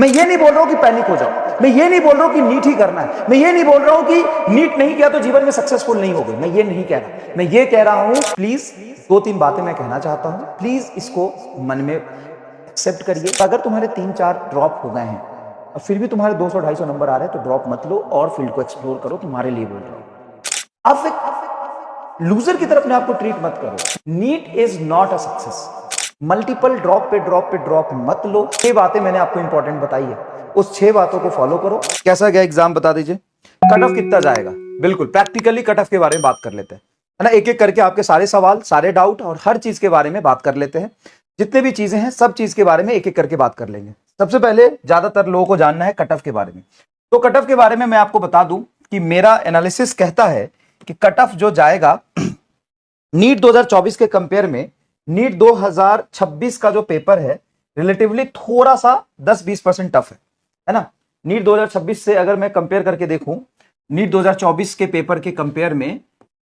मैं ये नहीं बोल रहा हूं कि पैनिक हो जाओ, मैं ये नहीं बोल रहा हूं कि नीट ही करना है, मैं ये नहीं बोल रहा हूं कि नीट नहीं किया तो जीवन में सक्सेसफुल नहीं हो गए, मैं ये नहीं कह रहा। मैं ये कह रहा हूं, प्लीज दो तीन बातें मैं कहना चाहता हूं, प्लीज इसको मन में एक्सेप्ट करिए। अगर तुम्हारे 3-4 ड्रॉप हो गए हैं और फिर भी तुम्हारे 200-250 नंबर आ रहे हैं तो ड्रॉप मत लो और फील्ड को एक्सप्लोर करो। तुम्हारे लिए बोल रहा हूं, आप एक लूजर की तरफ अपने आपको ट्रीट मत करो। NEET is not a success. Multiple drop पे ड्रॉप मत लो। 6 बातें मैंने आपको इंपॉर्टेंट बताई है, उस 6 बातों को फॉलो करो। कैसा गया एग्जाम बता दीजिए, कट ऑफ कितना जाएगा। बिल्कुल प्रैक्टिकली कट ऑफ के बारे में बात कर लेते हैं, है ना। एक एक करके आपके सारे सवाल, सारे डाउट और हर चीज के बारे में बात कर लेते हैं। जितने भी चीजें हैं सब चीज के बारे में एक एक करके बात कर लेंगे। सबसे पहले ज्यादातर लोगों को जानना है कट ऑफ के बारे में। तो कट ऑफ के बारे में मैं आपको बता दूं कि मेरा एनालिसिस कहता है कि कट ऑफ जो जाएगा नीट 2024 के कंपेयर में नीट 2026 का जो पेपर है रिलेटिवली थोड़ा सा 10-20% टफ है ना। नीट 2026 से अगर मैं कंपेयर करके देखूं नीट 2024 के पेपर के कंपेयर में,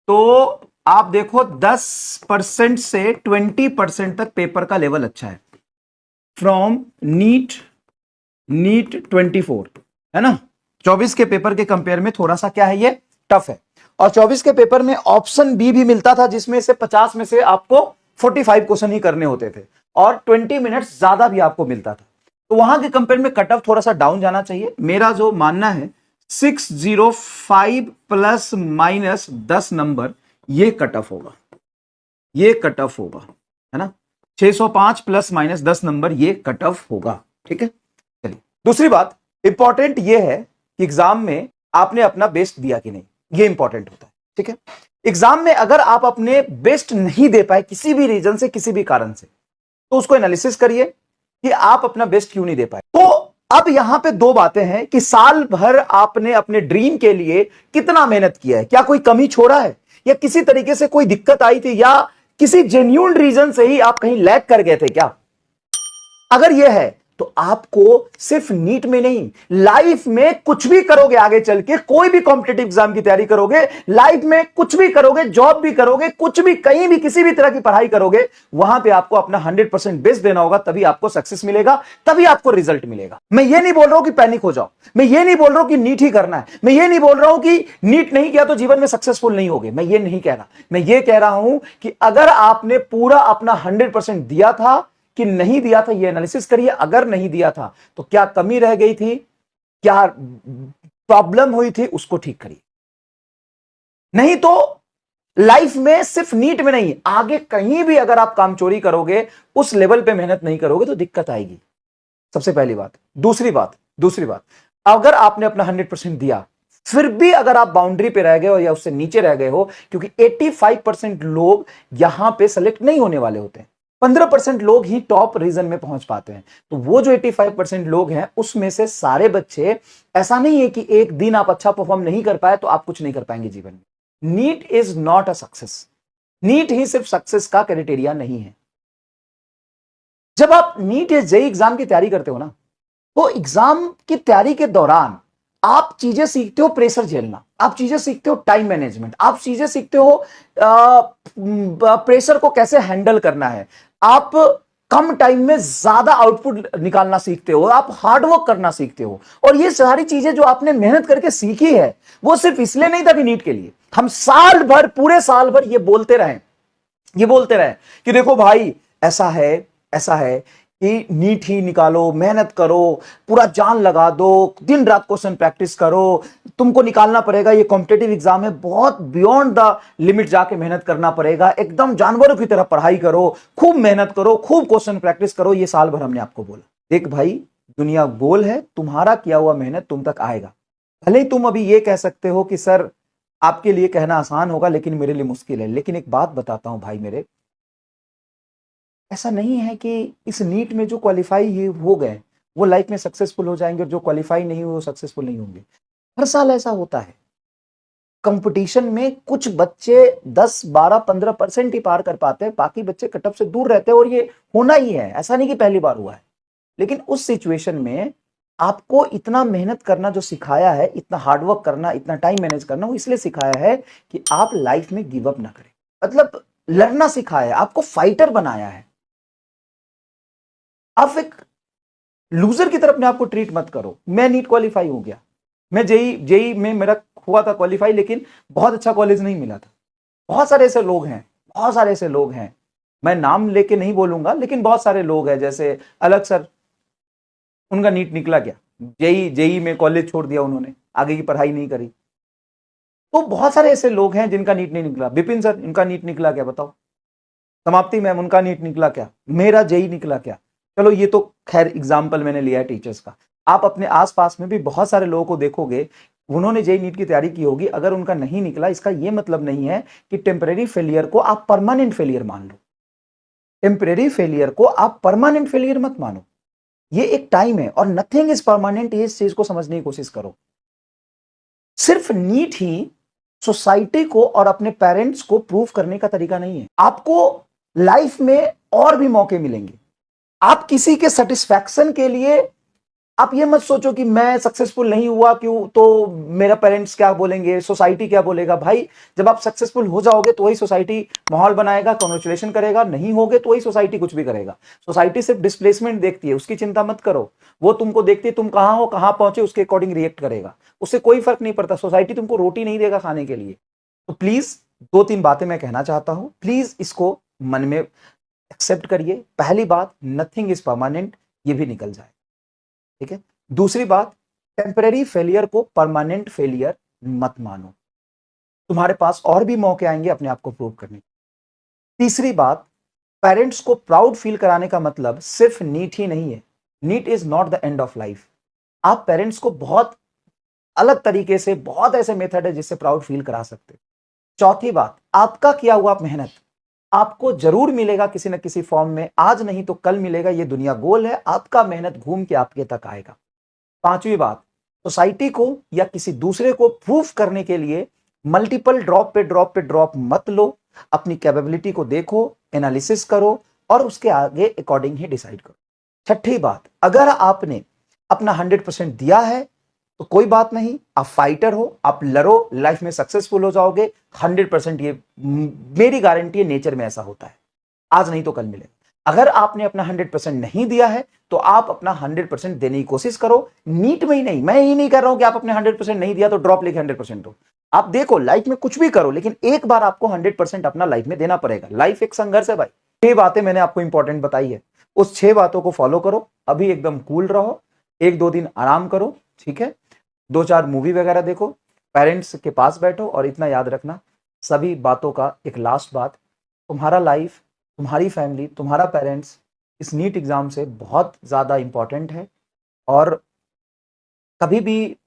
तो आप देखो 10% से 20% तक पेपर का लेवल अच्छा है फ्रॉम नीट 24, है ना। 24 के पेपर के कंपेयर में थोड़ा सा क्या है, ये टफ है। और 24 के पेपर में ऑप्शन बी भी मिलता था जिसमें से 50 में से आपको 45 क्वेश्चन ही करने होते थे और 20 मिनट्स ज्यादा भी आपको मिलता था। तो वहां के कंपेयर में कट ऑफ थोड़ा सा डाउन जाना चाहिए। मेरा जो मानना है 605 प्लस माइनस 10 नंबर ये कट ऑफ होगा, ये कट ऑफ होगा, है ना। 605 प्लस माइनस 10 नंबर ये कट ऑफ होगा, ठीक है। चलिए दूसरी बात इंपॉर्टेंट ये है कि एग्जाम में आपने अपना बेस्ट दिया कि नहीं, ये इंपॉर्टेंट होता है, ठीक है। एग्जाम में अगर आप अपने बेस्ट नहीं दे पाए किसी भी रीजन से, किसी भी कारण से, तो उसको एनालिसिस करिए कि आप अपना बेस्ट क्यों नहीं दे पाए। तो अब यहां पे दो बातें हैं कि साल भर आपने अपने ड्रीम के लिए कितना मेहनत किया है, क्या कोई कमी छोड़ा है या किसी तरीके से कोई दिक्कत आई थी या किसी जेन्युइन रीजन से ही आप कहीं लैग कर गए थे क्या। अगर यह है तो आपको सिर्फ नीट में नहीं, लाइफ में कुछ भी करोगे, आगे चल के कोई भी कॉम्पिटिटिव एग्जाम की तैयारी करोगे, लाइफ में कुछ भी करोगे, जॉब भी करोगे, कुछ भी कहीं भी किसी भी तरह की पढ़ाई करोगे, वहां पे आपको अपना 100% बेस्ट देना होगा, तभी आपको सक्सेस मिलेगा, तभी आपको रिजल्ट मिलेगा। मैं ये नहीं बोल रहा हूं कि पैनिक हो जाओ, मैं ये नहीं बोल रहा हूं कि नीट ही करना है, मैं ये नहीं बोल रहा हूं कि नीट नहीं किया तो जीवन में सक्सेसफुल नहीं होगे, मैं ये नहीं कह रहा। मैं ये कह रहा हूं कि अगर आपने पूरा अपना 100% दिया था कि नहीं दिया था, ये एनालिसिस करिए। अगर नहीं दिया था तो क्या कमी रह गई थी, क्या प्रॉब्लम हुई थी, उसको ठीक करिए। नहीं तो लाइफ में सिर्फ नीट में नहीं, आगे कहीं भी अगर आप कामचोरी करोगे, उस लेवल पे मेहनत नहीं करोगे तो दिक्कत आएगी। सबसे पहली बात। दूसरी बात, अगर आपने अपना 100% दिया फिर भी अगर आप बाउंड्री पे रह गए हो या उससे नीचे रह गए हो, क्योंकि 85% लोग यहां पे सेलेक्ट नहीं होने वाले होते हैं, 15% लोग ही टॉप रीजन में पहुंच पाते हैं। तो वो जो 85% लोग हैं उसमें से सारे बच्चे, ऐसा नहीं है कि एक दिन आप अच्छा परफॉर्म नहीं कर पाए तो आप कुछ नहीं कर पाएंगे जीवन में। NEET is not a success. NEET ही सिर्फ सक्सेस का क्राइटेरिया नहीं है। जब आप नीट या जेईई एग्जाम की तैयारी करते हो ना, तो एग्जाम की तैयारी के दौरान आप चीजें सीखते हो, प्रेशर झेलना, आप चीजें सीखते हो, टाइम मैनेजमेंट, आप चीजें सीखते हो, प्रेशर को कैसे हैंडल करना है, आप कम टाइम में ज्यादा आउटपुट निकालना सीखते हो, आप हार्डवर्क करना सीखते हो। और ये सारी चीजें जो आपने मेहनत करके सीखी है वो सिर्फ इसलिए नहीं था कि नीट के लिए। हम साल भर, पूरे साल भर ये बोलते रहे कि देखो भाई ऐसा है कि नीट ही निकालो, मेहनत करो, पूरा जान लगा दो, दिन रात क्वेश्चन प्रैक्टिस करो, तुमको निकालना पड़ेगा, ये कॉम्पिटिटिव एग्जाम है, बहुत बियॉन्ड द लिमिट जाके मेहनत करना पड़ेगा, एकदम जानवरों की तरह पढ़ाई करो, खूब मेहनत करो, खूब क्वेश्चन प्रैक्टिस करो। ये साल भर हमने आपको बोला। देख भाई, दुनिया गोल है, तुम्हारा किया हुआ मेहनत तुम तक आएगा। भले ही तुम अभी ये कह सकते हो कि सर आपके लिए कहना आसान होगा लेकिन मेरे लिए मुश्किल है, लेकिन एक बात बताता हूं भाई मेरे, ऐसा नहीं है कि इस नीट में जो क्वालिफाई हो गए वो लाइफ में सक्सेसफुल हो जाएंगे और जो क्वालिफाई नहीं हुए वो सक्सेसफुल नहीं होंगे। हर साल ऐसा होता है। कंपटीशन में कुछ बच्चे 10, 12, 15% ही पार कर पाते हैं, बाकी बच्चे कट ऑफ से दूर रहते हैं और ये होना ही है, ऐसा नहीं कि पहली बार हुआ है। लेकिन उस सिचुएशन में आपको इतना मेहनत करना जो सिखाया है, इतना हार्डवर्क करना, इतना टाइम मैनेज करना, वो इसलिए सिखाया है कि आप लाइफ में गिव अप ना करें। मतलब लड़ना सिखाया है, आपको फाइटर बनाया है। आप एक लूजर की तरह अपने आप को ट्रीट मत करो। मैं नीट क्वालिफाई हो गया, मैं जेई जेई में मेरा हुआ था क्वालिफाई, लेकिन बहुत अच्छा कॉलेज नहीं मिला था। बहुत सारे ऐसे लोग हैं, बहुत सारे ऐसे लोग हैं, मैं नाम लेके नहीं बोलूंगा, लेकिन बहुत सारे लोग हैं, जैसे अलग सर, उनका नीट निकला क्या, जेई जेई में कॉलेज छोड़ दिया उन्होंने, आगे की पढ़ाई नहीं करी। तो बहुत सारे ऐसे लोग हैं जिनका नीट नहीं निकला। विपिन सर, इनका नीट निकला क्या बताओ? समाप्ति मैम, उनका नीट निकला क्या? मेरा जेई निकला क्या? चलो ये तो खैर एग्जाम्पल मैंने लिया है टीचर्स का। आप अपने आसपास में भी बहुत सारे लोगों को देखोगे, उन्होंने जेई नीट की तैयारी की होगी, अगर उनका नहीं निकला, इसका यह मतलब नहीं है कि टेम्परेरी फेलियर को आप परमानेंट फेलियर मान लो। टेम्परेरी फेलियर को आप परमानेंट फेलियर मत मानो, ये एक टाइम है और नथिंग इज परमानेंट। ये इस चीज को समझने की कोशिश करो। सिर्फ नीट ही सोसाइटी को और अपने पेरेंट्स को प्रूव करने का तरीका नहीं है। आपको लाइफ में और भी मौके मिलेंगे। आप किसी के सेटिस्फैक्शन के लिए आप ये मत सोचो कि मैं सक्सेसफुल नहीं हुआ क्यों, तो मेरा पेरेंट्स क्या बोलेंगे, सोसाइटी क्या बोलेगा। भाई जब आप सक्सेसफुल हो जाओगे तो वही सोसाइटी माहौल बनाएगा, कांग्रेचुलेशन करेगा, नहीं होगे तो वही सोसाइटी कुछ भी करेगा। सोसाइटी सिर्फ डिस्प्लेसमेंट देखती है, उसकी चिंता मत करो। वो तुमको देखती है तुम कहां हो, कहां पहुंचे, उसके अकॉर्डिंग रिएक्ट करेगा, उससे कोई फर्क नहीं पड़ता। सोसाइटी तुमको रोटी नहीं देगा खाने के लिए। तो प्लीज 2-3 बातें मैं कहना चाहता हूं, प्लीज इसको मन में एक्सेप्ट करिए। पहली बात, नथिंग इज परमानेंट, ये भी निकल जाए, ठीक है। दूसरी बात, टेम्परेरी फेलियर को परमानेंट फेलियर मत मानो, तुम्हारे पास और भी मौके आएंगे अपने आप को प्रूव करने। तीसरी बात, पेरेंट्स को प्राउड फील कराने का मतलब सिर्फ नीट ही नहीं है। NEET is not the end of life. आप पेरेंट्स को बहुत अलग तरीके से, बहुत ऐसे मेथड है जिससे प्राउड फील करा सकते। चौथी बात, आपका किया हुआ मेहनत आपको जरूर मिलेगा किसी न किसी फॉर्म में, आज नहीं तो कल मिलेगा, ये दुनिया गोल है, आपका मेहनत घूम के आपके तक आएगा। पांचवी बात, सोसाइटी को या किसी दूसरे को प्रूफ करने के लिए मल्टीपल ड्रॉप पे ड्रॉप मत लो। अपनी कैपेबिलिटी को देखो, एनालिसिस करो और उसके आगे अकॉर्डिंग ही डिसाइड करो। छठी बात, अगर आपने अपना 100% दिया है तो कोई बात नहीं, आप फाइटर हो, आप लड़ो, लाइफ में सक्सेसफुल हो जाओगे 100%। ये मेरी गारंटी है, नेचर में ऐसा होता है, आज नहीं तो कल मिलेगा। अगर आपने अपना 100% नहीं दिया है तो आप अपना 100% देने की कोशिश करो। नीट में ही नहीं, मैं ही नहीं कर रहा हूं कि आप अपने 100% नहीं दिया तो ड्रॉप लेके 100% दो। आप देखो, लाइफ में कुछ भी करो, लेकिन एक बार आपको 100% अपना लाइफ में देना पड़ेगा। लाइफ एक संघर्ष है भाई। 6 बातें मैंने आपको इंपॉर्टेंट बताई है, उस 6 बातों को फॉलो करो। अभी एकदम कूल रहो, 1-2 दिन आराम करो, ठीक है। 2-4 मूवी वगैरह देखो, पेरेंट्स के पास बैठो, और इतना याद रखना सभी बातों का एक लास्ट बात, तुम्हारा लाइफ, तुम्हारी फैमिली, तुम्हारा पेरेंट्स इस नीट एग्जाम से बहुत ज्यादा इंपॉर्टेंट है। और कभी भी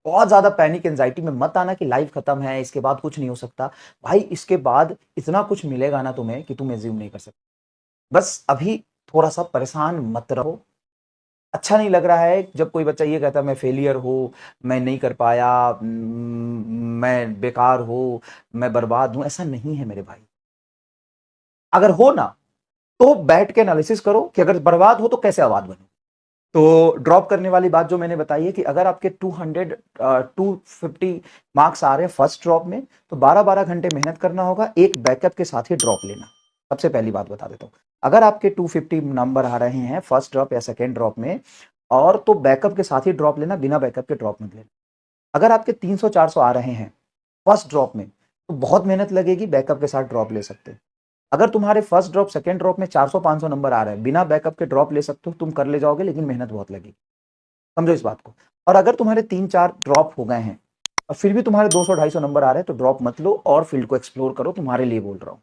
बहुत ज्यादा पैनिक एंजाइटी में मत आना कि लाइफ खत्म है, इसके बाद कुछ नहीं हो सकता। भाई इसके बाद इतना कुछ मिलेगा ना तुम्हें कि तुम एज्यूम नहीं कर सकते। बस अभी थोड़ा सा परेशान मत रहो। अच्छा नहीं लग रहा है जब कोई बच्चा ये कहता है मैं फेलियर हूँ, मैं नहीं कर पाया, मैं बेकार हूँ, मैं बर्बाद हूँ। ऐसा नहीं है मेरे भाई। अगर हो ना तो बैठ के एनालिसिस करो कि अगर बर्बाद हो तो कैसे आबाद बनो। तो ड्रॉप करने वाली बात जो मैंने बताई है कि अगर आपके 250 मार्क्स आ रहे हैं फर्स्ट ड्रॉप में, तो 12-12 घंटे मेहनत करना होगा, एक बैकअप के साथ ही ड्रॉप लेना। सबसे पहली बात बता देता हूं, अगर आपके 250 नंबर आ रहे हैं फर्स्ट ड्रॉप या सेकेंड ड्रॉप में, और तो बैकअप के साथ ही ड्रॉप लेना, बिना बैकअप के ड्रॉप मत लेना। अगर आपके 300-400 आ रहे हैं फर्स्ट ड्रॉप में, तो बहुत मेहनत लगेगी, बैकअप के साथ ड्रॉप ले सकते हैं। अगर तुम्हारे फर्स्ट ड्रॉप सेकंड ड्रॉप में 400-500 नंबर आ रहे हैं, बिना बैकअप के ड्रॉप ले सकते हो, तुम कर ले जाओगे, लेकिन मेहनत बहुत लगेगी, समझो इस बात को। और अगर तुम्हारे 3-4 ड्रॉप हो गए हैं और फिर भी तुम्हारे 200-250 नंबर आ रहे हैं, तो ड्रॉप मत लो और फील्ड को एक्सप्लोर करो, तुम्हारे लिए बोल रहा हूं।